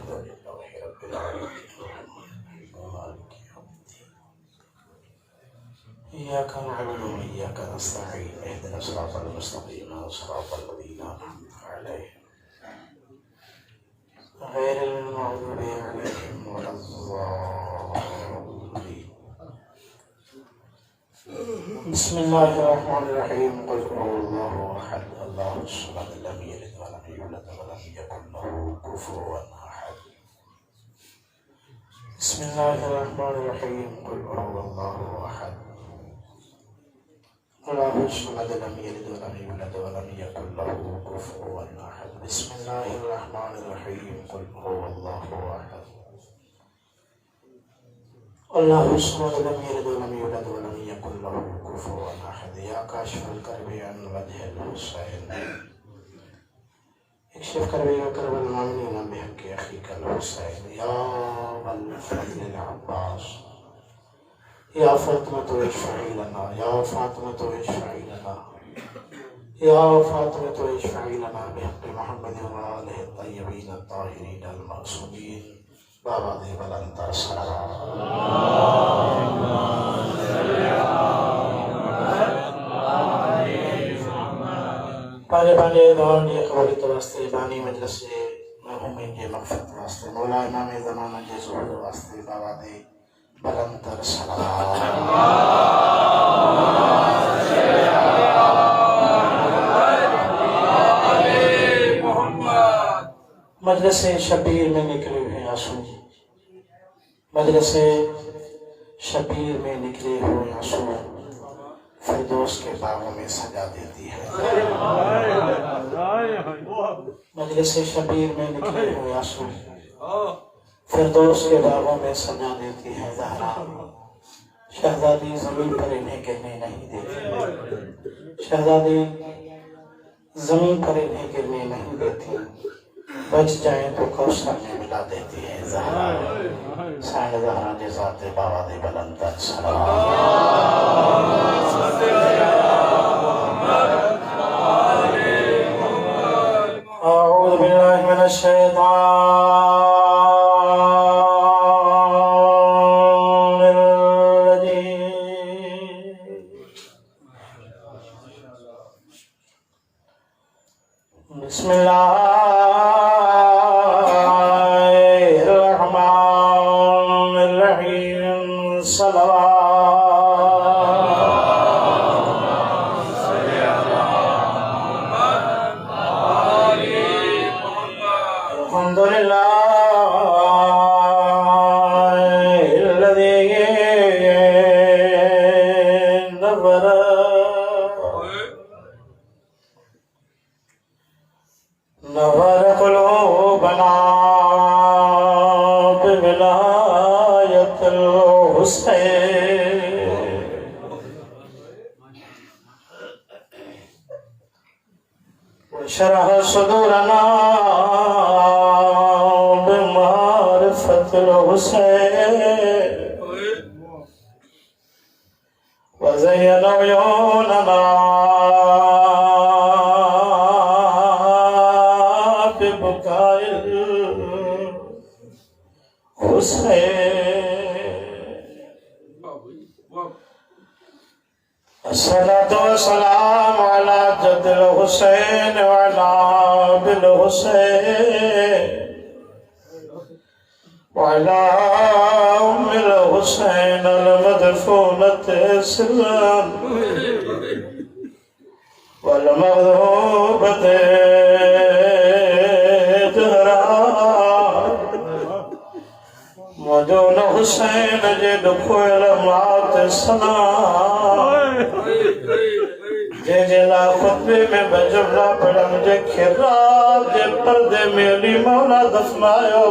अल्हम्दुलिल्लाहि रब्बिल आलमीन मालिकि यौमिद्दीन इय्याका नअबुदु व इय्याका नस्तईन इहदिना सिरातल मुस्तक़ीम सिरातल लज़ीना अनअमता अलैहिम गैरिल मग़्दूबि अलैहिम वलज़्ज़ालिन। बिस्मिल्लाहिर्रहमानिर्रहीम क़ुल हुवल्लाहु अहद अल्लाहुस समद लम यलिद व लम यूलद व लम यकुल लहू कुफुवन अहद। बिस्मिल्लाहिर्रहमानिर्रहीम क़ुल हुवल्लाहु अहद अल्लाहुस समद लम यलिद व लम यूलद व लम यकुल लहू कुफुवन अहद। बिस्मिल्लाहिर्रहमानिर्रहीम क़ुल हुवल्लाहु अहद अल्लाहुस समद लम यलिद व लम यूलद व लम यकुल लहू कुफुवन अहद। या काशिफल कर्बि अन वजहिल हुसैन इक्शिफ कर्बि व कर्बल मुमिनीन बिहक़्क़ि अख़ीकल हुसैन। या वल फज़लिल अब्बास या फ़ातिमतु इश्फ़ई लना या फ़ातिमतु इश्फ़ई लना या फ़ातिमतु इश्फ़ई लना बिहक़्क़ि मुहम्मद व आलिहि तय्यबीन ताहिरीन अल मासूमीन। बाबा दे बुलंदतर सलावत। पाले पाले दौन ये कबूलियत वास्ते बानी मजलिस से मरहूमीन के मग़फ़िरत वास्ते मौला इमाम ज़माना के ज़ुहूर वास्ते बाबा दे बुलंदतर सलावत। मजलिस शबीर में निकले हुए आंसू, मजलिस शबीर में निकले हुए आंसू फिरदौस के बागों में सजा देती है। मजलिस शबीर में निकले हुए आंसू फिरदौस के बागों में सजा देती है। ज़हरा शहज़ादी ज़मीन पर इन्हें गिरने नहीं देती, शहज़ादी ज़मीन पर इन्हें गिरने नहीं देती, बच जाए तो कौसर में मिला देती है। ज़हरा साइड ज़हरा के ज़ात बाबा दे बुलंदतर सलावत। अऊज़ु बिल्लाहि मिनश शैतानिर रजीम। बिस्मिल्लाहिर्रहमानिर्रहीम। नवर क़ुलूबना बिविलायतिल हुसैन वशरह सुदूरना बिमारिफतिल हुसैन वज़य्यन उयूनना अस्सलातु वस्सलामु अला जद्दिल हुसैन व अला बिल हुसैन व अला उम्मिल हुसैन अल मदफूनति सिर्रन वल मग़ज़ूबति ज़हरा। मौजूद हुसैन जे दुखोल मात सना जे जिला खुतबे में बजुला पढ़म जे खिराब जे पर्दे में अली मौला दफनायो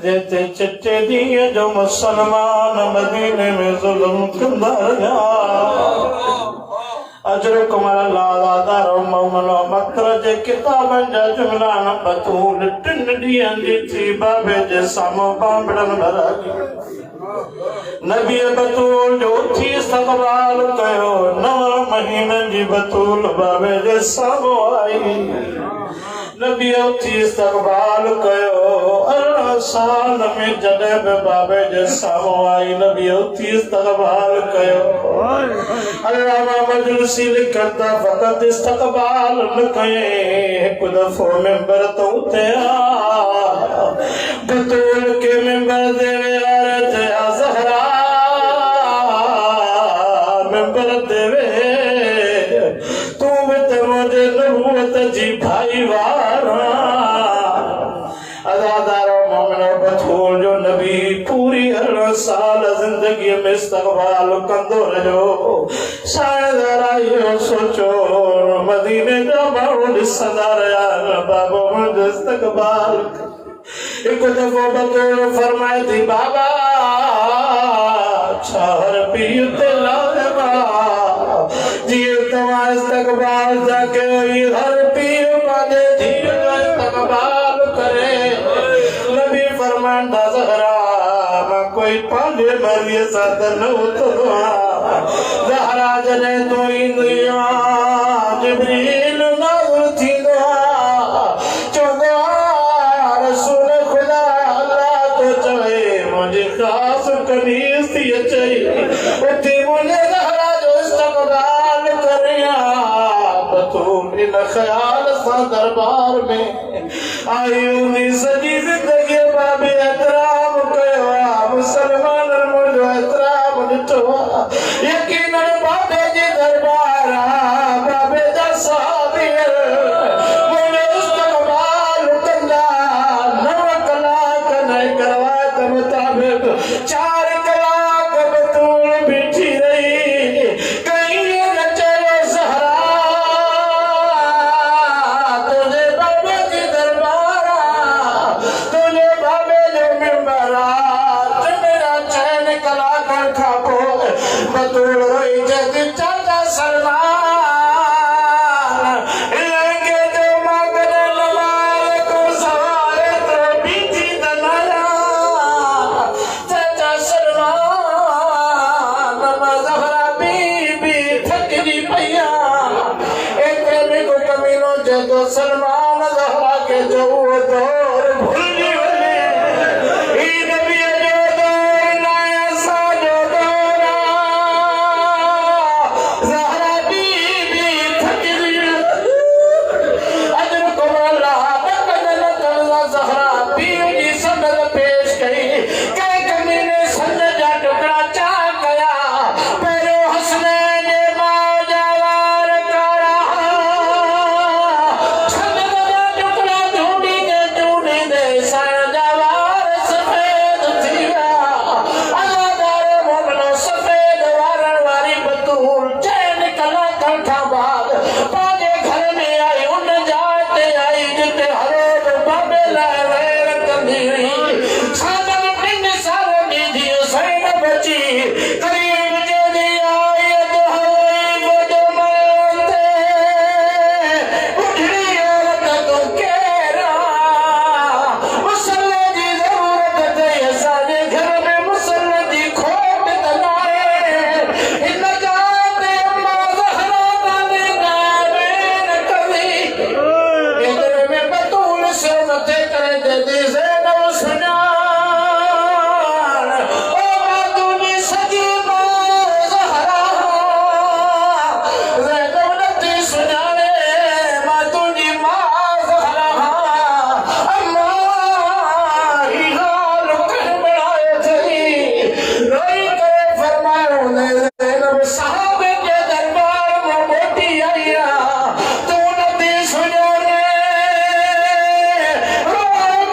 जे ते चिट्टे दिए जो मुसलमान मदीने में जुल्म कंदा रहा। अजरकुम अल्लाह दारो मोमनो मकर जे किताबन जा जुमला न बतूल टिन ॾींहंनि जी थी बाबे जे साम्हूं बांबड़न भराई। नबी बतूल जो उथी इस्तक़बाल कयो, 9 महीननि जी बतूल बाबे जे साम्हूं आई। नबी उथी इस्तक़बाल कयो अल्लाह साल में जॾहिं बि बाबे जे साम्हूं आई नबी उथी इस्तक़बाल कयो अल्लामा मजलिसी लिखनि था फ़क़त इस्तक़बाल न कयईं हिकु दफ़ो मिंबर तो उते बतूल के मिंबर ते विहारे चया ज़हरा मिंबर ते वेह तू भी त मुंहिंजे नबूवत जी भाईवार अज़ादारो मोमिनो बतूल जो नबी पूरी 18 साल जिंदगी में इस्तक़बाल कंदो रहियो शायद इहो सोचो मदीने जा माण्हू ॾिसंदा रहिया बाबा मुंहिंजो इस्तक़बाल हिकु दफ़ो बतूल फरमाए थी बाबा छा हर पीउ ते लाज़िमा जीअं तव्हां इस्तक़बाल था कयो हर पीउ पंहिंजे धीअ जो इस्तक़बाल करे नबी फरमाईंदा ज़हरा मां कोई पंहिंजे मर्ज़ीअ सां त न उथंदो आहियां ज़हरा जॾहिं तूं ईंदी आहीं जिब्रील नाज़िल थींदो आहे चवंदो आहे रसूल ख़ुदा अल्लाह तो चवे मुंहिंजी ख़ासि कनीज़ थी अचे उथी मुंहिंजे ज़हरा जो इस्तक़बाल करियां बतूल इन ख़्याल सां दरबार में आई हूंदी सॼी ज़िंदगी बाबे एतिराम कयो आहे मुसलमाननि मुंहिंजो एतिराम ॾिठो आहे यकीनन बाबे जे दरबार बाबे जा सहाबी मुंहिंजो इस्तक़बाल कंदा 9 कलाक न करवायत मुताबिक़ 4 कलाक बतूल बीठी रही कहीं न चयो ज़हरा तुझे बाबे जी दरबार तुझे बाबे जो मिंबर मेरा 4 कलाक खां पोइ बतूल रोई जदी चाचा सलमान लहंगे जो मगन लवाए को सवारे तो बीठी दनाया चाचा सलमान ज़हरा बीबी थकजी पईया एतिरे में को कमीनो जदो सलमान ज़हरा के जो वो दौर भुलिजी वञे ही नबीअ जो दौर न असांजो दौर ज़हरा बीबी थकजी अजर को अल्लाह बकदन कल्ला ज़हरा बीबी जी सनद पेश कई कंहिं कमीने सन जा टुकड़ा चा कया पहिरियों हसनैन जे माउ जा वार कारा सनद जा टुकड़ा ढूंढींदे साईं जा वार सफ़ेद थी विया अज़ादारो मोमिनो सफ़ेद वारनि वारी बतूल 4 कलाकनि खां बाद पंहिंजे घर में आई उन जाइ ते आई जिते हर रोज़ बाबे लाइ वेर कंदी हुई सादनि 3 सालनि जी धीअ ज़ैनब बची क़रीब जॾहिं आई हरोई वॾो मरण ते बुढ़ड़ी औरत तूं केरु आहीं मुसले जी ज़रूरत अथई असांजे घर में मुसले जी खोट त नाहे हिन जाइ ते अम्मा ज़हरा ताने वेर कंदी एतिरे में बतूल सिर मथे करे जॾहिं ज़ैनब सुञाण ओ मां तुंहिंजी सॼी माउ ज़हरा ज़ैनब नथी सुञाणे मां तुंहिंजी माउ ज़हरा अम्मा ही हाल कर बणायो अथई रोई करे फरमायो ज़ैनब साहबे जे दरबार में मोटी आई आहे तूं नथी सुञाणे रोअण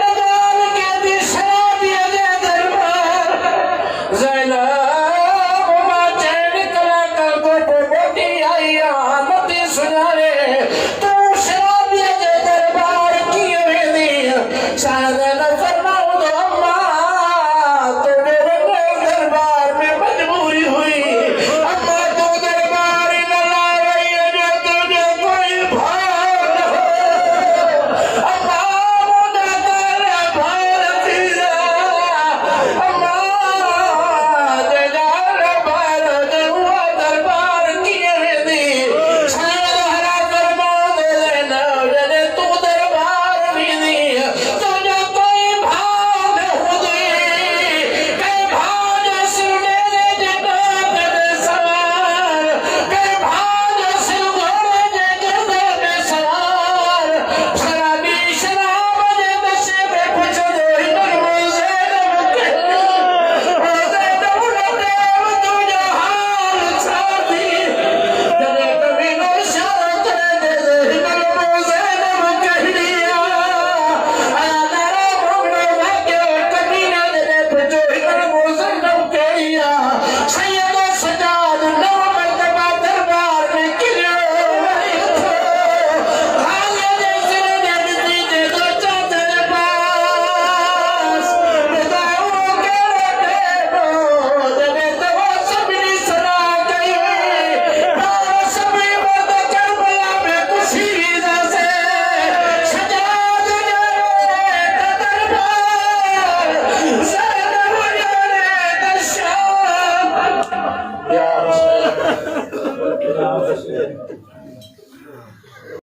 है।